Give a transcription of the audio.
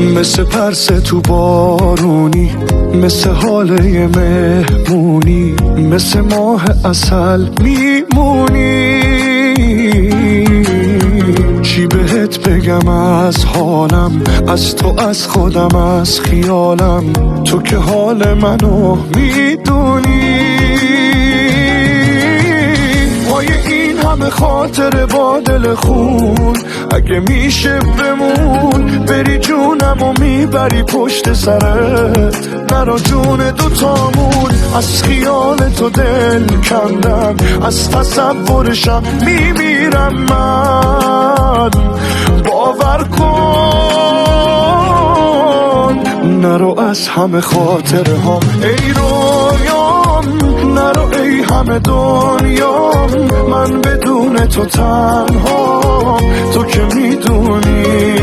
مثل پرسه تو بارونی، مثل حاله مهمونی، مثل ماه عسل میمونی. چی بهت بگم از حالم، از تو، از خودم، از خیالم، تو که حال منو میدونی. پای این همه خاطر با دل خون، اگه میشه بمون، بری جونم و میبری پشت سرت، نرا جون دوتامون. از خیال تو دل کندم، از تصورشم میمیرم من. باور کن نرو از همه خاطره ها ای رویام، نرو ای همه دنیام، من بدون تو تنها، تو که میدونی.